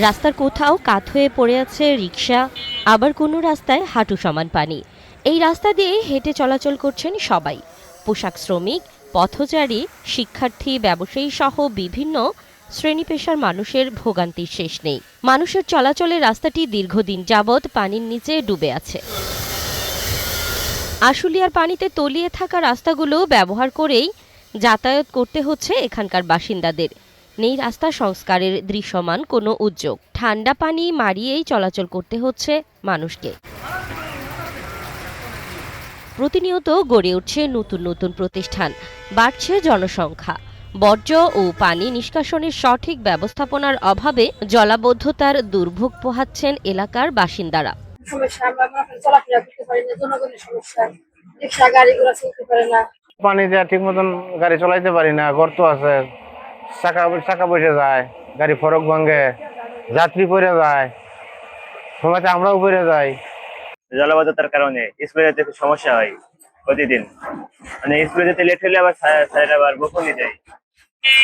রাস্তার কোথাও কাত হয়ে পড়ে আছে রিকশা, আবার কোনো রাস্তায় হাঁটু সমান পানি। এই রাস্তা দিয়ে হেঁটে চলাচল করছেন সবাই। পোশাক শ্রমিক, পথচারী, শিক্ষার্থী, ব্যবসায়ী সহ বিভিন্ন শ্রেণী পেশার মানুষের ভোগান্তির শেষ নেই। মানুষের চলাচলের রাস্তাটি দীর্ঘদিন যাবৎ পানির নিচে ডুবে আছে। আশুলিয়ার পানিতে তলিয়ে থাকা রাস্তাগুলো ব্যবহার করেই যাতায়াত করতে হচ্ছে এখানকার বাসিন্দাদের। নেই রাস্তা সংস্কারের দৃশ্যমান কোনো উদ্যোগ। ঠান্ডা পানি মারিয়েই চলাচল করতে হচ্ছে মানুষকে। প্রতিনিয়ত গড়ে উঠছে নতুন নতুন প্রতিষ্ঠান, বাড়ছে জনসংখ্যা। বর্জ্য ও পানি নিষ্কাশনের সঠিক ব্যবস্থাপনার অভাবে জলাবদ্ধতার দুর্ভোগ পোহাচ্ছেন এলাকার বাসিন্দারা। সমস্যা, আমরা চলাফেরা করতে পারি না, জনগণের সমস্যা, রিক্সা গাড়িগুলো চলতে পারে না। পানি দেওয়া ঠিক মতন গাড়ি চলাইতে পারি না, গর্ত আছে, চাকা বসে যায়, গাড়ি ফরক ভাঙে, যাত্রী পড়ে যায়, সময়তে আমরাও পড়ে যাই। জলাবদ্ধতার কারণে স্কুলে যেতে খুব সমস্যা হয় প্রতিদিন। মানে স্কুলে যেতে লেট হলে আবার স্যারেরা আবার বকুনি দেয়।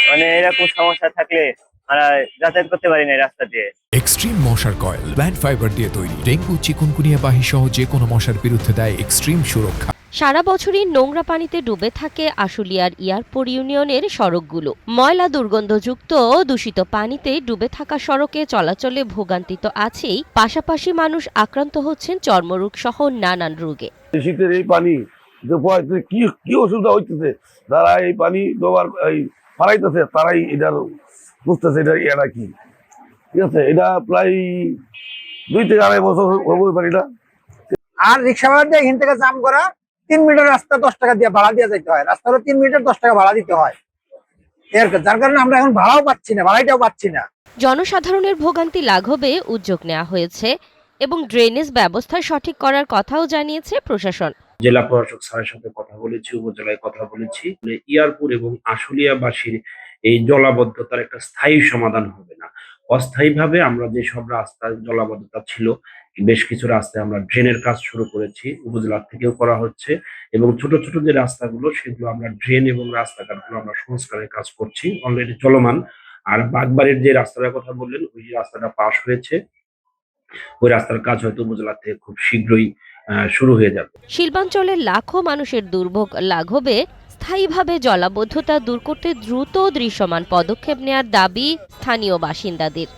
মানে এরকম সমস্যা থাকলে আমরা যাতায়াত করতে পারি না এই রাস্তা দিয়ে। এক্সট্রিম মশার কয়েল প্ল্যান্ট ফাইবার দিয়ে তৈরি, ডেঙ্গু, চিকুনগুনিয়া বাহি সহ যে কোনো মশার বিরুদ্ধে দেয় এক্সট্রিম সুরক্ষা। সারা বছরই নোংরা পানিতে ডুবে থাকে আশুলিয়ার ইয়ারপুর ইউনিয়নের সড়কগুলো। ময়লা দুর্গন্ধযুক্ত দূষিত পানিতে ডুবে থাকা সড়কে চলাচলে ভোগান্তি তো আছেই, পাশাপাশি মানুষ আক্রান্ত হচ্ছেন চর্মরোগ সহ নানান রোগে। শীতের এই পানি কি কি অসুবিধা হইতেছে, যারা এই পানি ব্যবহার ফালাইতেছে তারাই এটার বুঝতেছে এটা কি। ঠিক আছে, এটা প্রায় 2 থেকে 2.5 বছর হবো পানিটা। আর রিক্সা ভাড়া দিয়ে এখান থেকে জাম করা 3 মিটার রাস্তা 10 টাকা দিয়ে ভাড়া দিয়ে যেতে হয়, রাস্তারও 3 মিটার 10 টাকা ভাড়া দিতে হয়। যার কারণে আমরা এখন ভাড়াও পাচ্ছি না, ভাড়াটাও পাচ্ছি না। জনসাধারণের ভোগান্তি লাঘবে উদ্যোগ নেওয়া হয়েছে এবং ড্রেনেজ ব্যবস্থা সঠিক করার কথাও জানিয়েছে প্রশাসন। জেলা প্রশাসক স্যারের সাথে কথা বলেছি, উপজেলায় কথা বলেছি। ইয়ারপুর এবং আশুলিয়াবাসীর এই জলাবদ্ধতার একটা স্থায়ী সমাধান হবে না। অস্থায়ীভাবে আমরা যেসব রাস্তায় জলাবদ্ধতা ছিল, বেশ কিছু রাস্তায় আমরা ড্রেনের কাজ শুরু করেছি, উপজেলা থেকেও করা হচ্ছে। এবং ছোট ছোট যে রাস্তাগুলো সেগুলো আমরা ড্রেন এবং রাস্তাঘাটগুলো আমরা সংস্কারের কাজ করছি, অলরেডি চলমান। আর বাগবাড়ির যে রাস্তাটার কথা বললেন, ওই রাস্তাটা পাশ হয়েছে, ওই রাস্তার কাজ হয়তো উপজেলা থেকে খুব শীঘ্রই শুরু হয়ে যাবে। শিল্পাঞ্চলের লাখো মানুষের দুর্ভোগ লাঘবে স্থায়ীভাবে জলাবদ্ধতা দূর করতে দ্রুত দৃশ্যমান পদক্ষেপ নেয়ার দাবি স্থানীয় বাসিন্দাদের।